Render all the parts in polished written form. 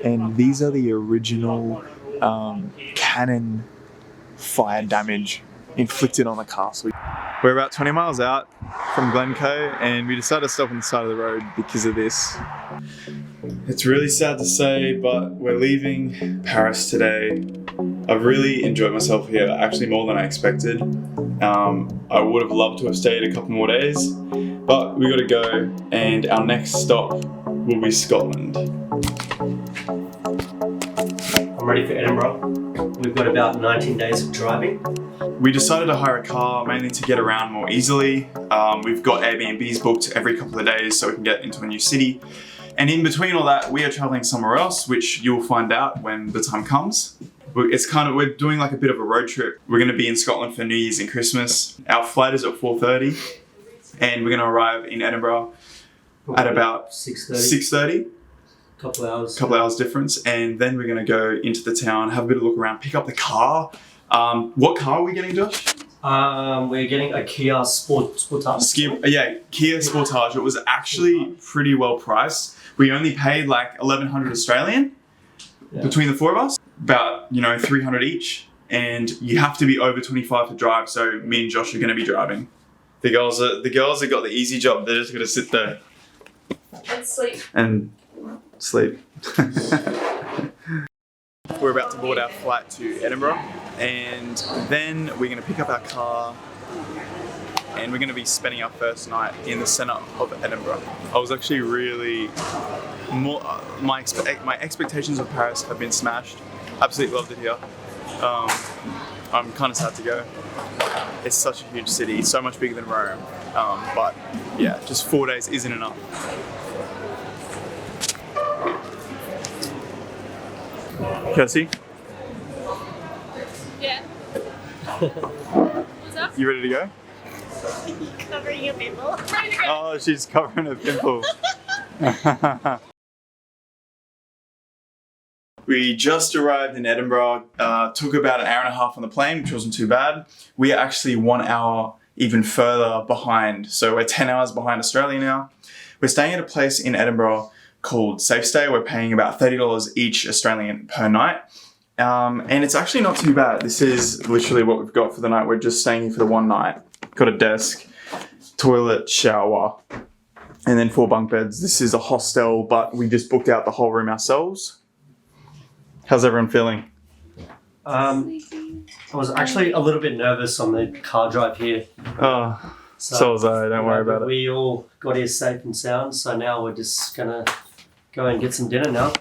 And these are the original cannon fire damage inflicted on the castle. We're about 20 miles out from Glencoe and we decided to stop on the side of the road because of this. It's really sad to say, but we're leaving Paris today. I've really enjoyed myself here, actually more than I expected. I would have loved to have stayed a couple more days, but we gotta go, and our next stop will be Scotland. I'm ready for Edinburgh. We've got about 19 days of driving. We decided to hire a car mainly to get around more easily. We've got Airbnbs booked every couple of days so we can get into a new city. And in between all that, we are traveling somewhere else, which you'll find out when the time comes. We're doing like a bit of a road trip. We're gonna be in Scotland for New Year's and Christmas. Our flight is at 4:30 and we're gonna arrive in Edinburgh at about 6:30. Couple hours difference, and then we're gonna go into the town, have a bit of a look around, pick up the car. What car are we getting, Josh? We're getting a Kia Sportage. Kia Sportage. It was actually pretty well priced. We only paid like 1,100 Australian between the four of us, about 300 each, and you have to be over 25 to drive. So me and Josh are gonna be driving. The girls have got the easy job. They're just gonna sit there and sleep. We're about to board our flight to Edinburgh, and then we're going to pick up our car and we're going to be spending our first night in the centre of Edinburgh. I was actually really my expectations of Paris have been smashed. Absolutely loved it here. I'm kind of sad to go. It's such a huge city, so much bigger than Rome, but yeah, just 4 days isn't enough. Kirsty? Yeah. What's up? You ready to go? Covering your pimple. Ready to go. Oh, she's covering her pimple. We just arrived in Edinburgh. Took about an hour and a half on the plane, which wasn't too bad. We are actually 1 hour even further behind. So we're 10 hours behind Australia now. We're staying at a place in Edinburgh called Safe Stay. We're paying about $30 each Australian per night. And it's actually not too bad. This is literally what we've got for the night. We're just staying here for the one night. Got a desk, toilet, shower, and then 4 bunk beds. This is a hostel, but we just booked out the whole room ourselves. How's everyone feeling? I was actually a little bit nervous on the car drive here. Oh, so was I. Don't worry about it. We all got here safe and sound, so now we're just gonna go and get some dinner now.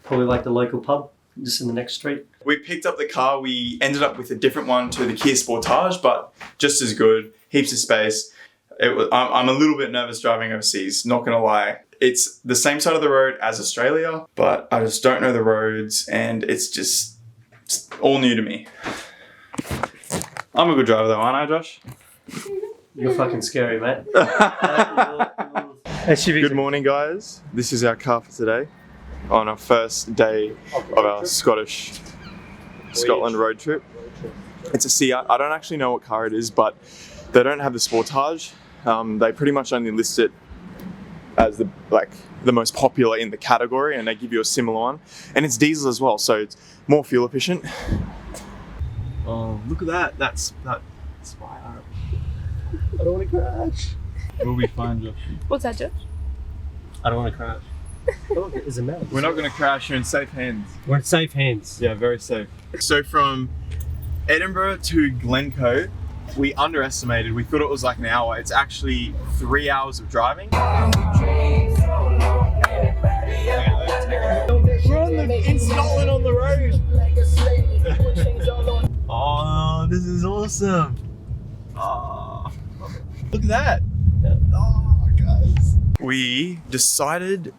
Probably like the local pub, just in the next street. We picked up the car. We ended up with a different one to the Kia Sportage, but just as good. Heaps of space. I'm a little bit nervous driving overseas, not gonna lie. It's the same side of the road as Australia, but I just don't know the roads and it's all new to me. I'm a good driver though, aren't I, Josh? You're fucking scary, mate. Good morning, guys. This is our car for today on our first day of our Scotland road trip. It's a Seat. I don't actually know what car it is, but they don't have the Sportage. They pretty much only list it as the most popular in the category, and they give you a similar one. And it's diesel as well, so it's more fuel efficient. Oh, look at that. That's fire. I don't want to crash. We'll be fine, Josh. What's that, Josh? I don't want to crash. Look, there's a mouse. We're not going to crash. You're in safe hands. We're in safe hands. Yeah, very safe. So from Edinburgh to Glencoe, we underestimated. We thought it was like an hour. It's actually 3 hours of driving. We're in Scotland on the road. Oh, this is awesome. Oh, look at that. Oh, guys. We decided,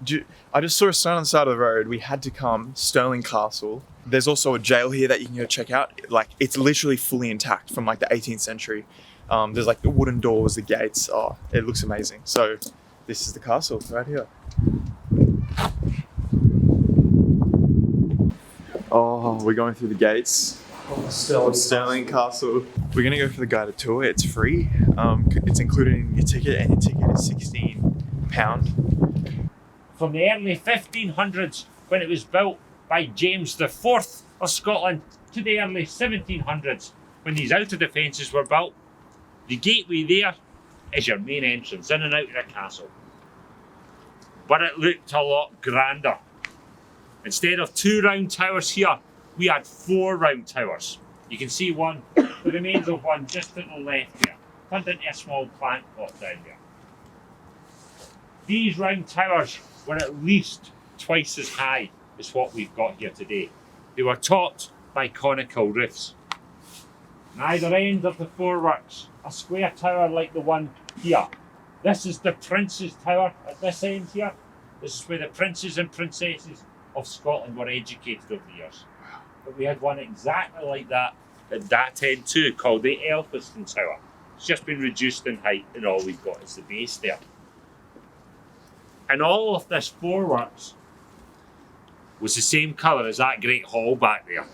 I just saw a sign on the side of the road. We had to come, Stirling Castle. There's also a jail here that you can go check out. Like, it's literally fully intact from like the 18th century. There's like the wooden doors, the gates. Oh, it looks amazing. So this is the castle right here. Oh, we're going through the gates of Stirling Castle. We're gonna go for the guided tour. It's free. It's included in your ticket, and your ticket is £16. From the early 1500s, when it was built by James IV of Scotland to the early 1700s, when these outer defences were built. The gateway there is your main entrance in and out of the castle. But it looked a lot grander. Instead of 2 round towers here, we had 4 round towers. You can see one, the remains of one just to the left there, turned into a small plant pot down there. These round towers were at least twice as high as what we've got here today. They were topped by conical roofs. On either end of the 4 works, a square tower like the one here. This is the Prince's Tower at this end here. This is where the princes and princesses of Scotland were educated over the years. But we had one exactly like that at that end too, called the Elphiston Tower. It's just been reduced in height, and all we've got is the base there. And all of this 4 works was the same colour as that great hall back there.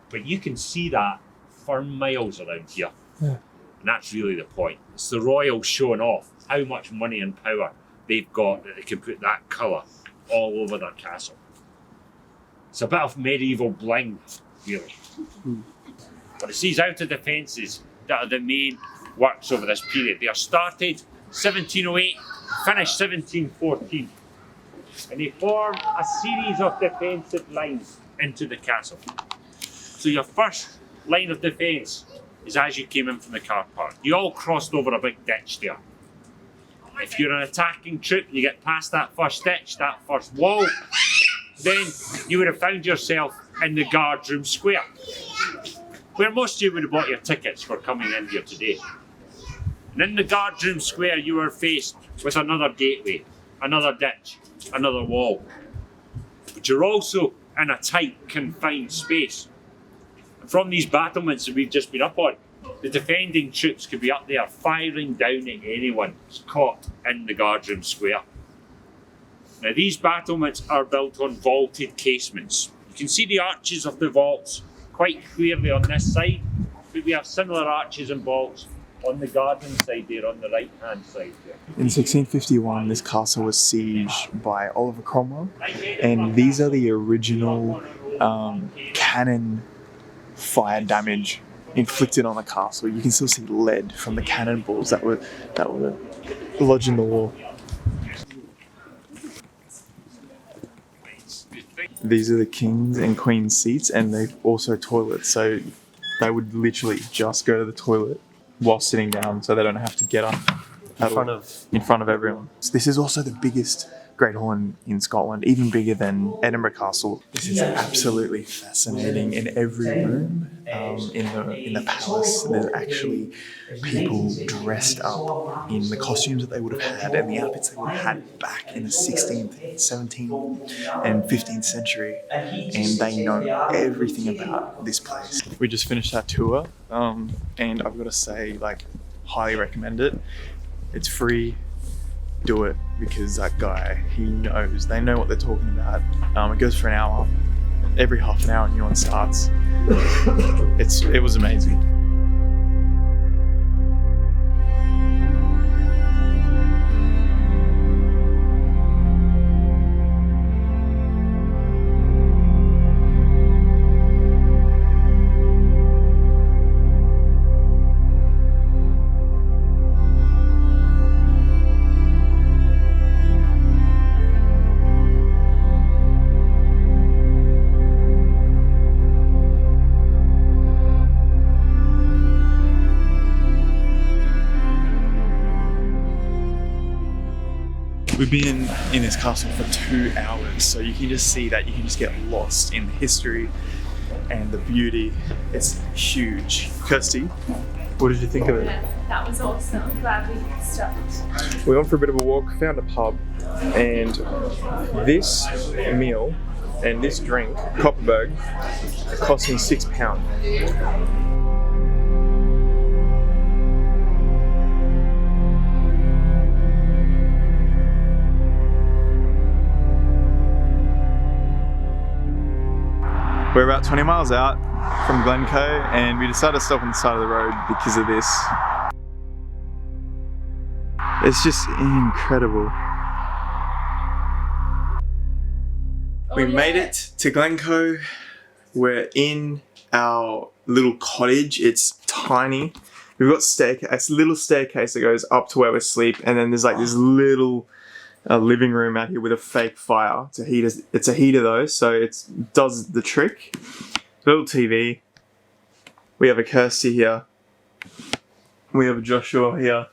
But you can see that for miles around here. Yeah. And that's really the point. It's the royals showing off how much money and power they've got that they can put that colour all over their castle. It's a bit of medieval bling, really. But it's these outer defences that are the main works over this period. They are started 1708, finished 1714. And they form a series of defensive lines into the castle. So your first line of defence is as you came in from the car park. You all crossed over a big ditch there. If you're an attacking troop, you get past that first ditch, that first wall, then you would have found yourself in the guardroom square, where most of you would have bought your tickets for coming in here today. And in the guardroom square, you were faced with another gateway, another ditch, another wall. But you're also in a tight, confined space. And from these battlements that we've just been up on, the defending troops could be up there firing down at anyone caught in the guardroom square. Now these battlements are built on vaulted casements. You can see the arches of the vaults quite clearly on this side, but we have similar arches and vaults on the garden side there, on the right hand side there. In 1651, this castle was sieged by Oliver Cromwell, and these are the original cannon fire damage inflicted on the castle. You can still see lead from the cannonballs that were lodged in the wall. These are the king's and queen's seats, and they've also toilets, so they would literally just go to the toilet while sitting down, so they don't have to get up in front of everyone. So this is also the biggest Great Hall in Scotland, even bigger than Edinburgh Castle. This is absolutely fascinating. In every room in the palace, there's actually people dressed up in the costumes that they would have had and the outfits they would have had back in the 16th, 17th and 15th century, and they know everything about this place. We just finished our tour, and I've got to say, highly recommend it. It's free. Do it, because that guy, he knows. They know what they're talking about. It goes for an hour. Every half an hour a new one starts. It was amazing. We've been in this castle for 2 hours, so you can just see that you can just get lost in the history and the beauty. It's huge. Kirsty, what did you think of it? That was awesome. Glad we stopped. We went for a bit of a walk, found a pub, and this meal and this drink, Copperberg, cost me £6. We're about 20 miles out from Glencoe, and we decided to stop on the side of the road because of this. It's just incredible. We made it to Glencoe. We're in our little cottage. It's tiny. We've got a little staircase that goes up to where we sleep, and then there's like this little living room out here with a fake fire to heat us. It's a heater though, so it does the trick. Little TV. We have a Kirsty here. We have a Joshua here.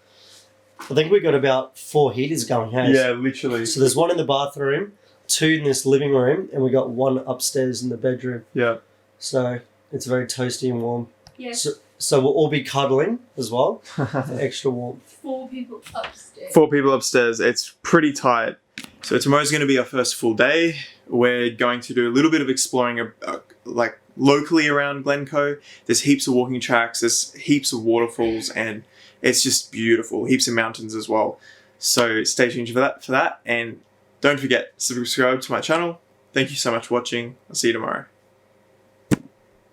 I think we got about 4 heaters going, hey? Yeah, literally. So there's one in the bathroom, 2 in this living room, and we got 1 upstairs in the bedroom. Yeah. So it's very toasty and warm. Yes. So we'll all be cuddling as well for extra warmth. 4 people upstairs. 4 people upstairs. It's pretty tight. So tomorrow's going to be our first full day. We're going to do a little bit of exploring, like locally around Glencoe. There's heaps of walking tracks. There's heaps of waterfalls, and it's just beautiful. Heaps of mountains as well. So stay tuned for that. And don't forget, subscribe to my channel. Thank you so much for watching. I'll see you tomorrow.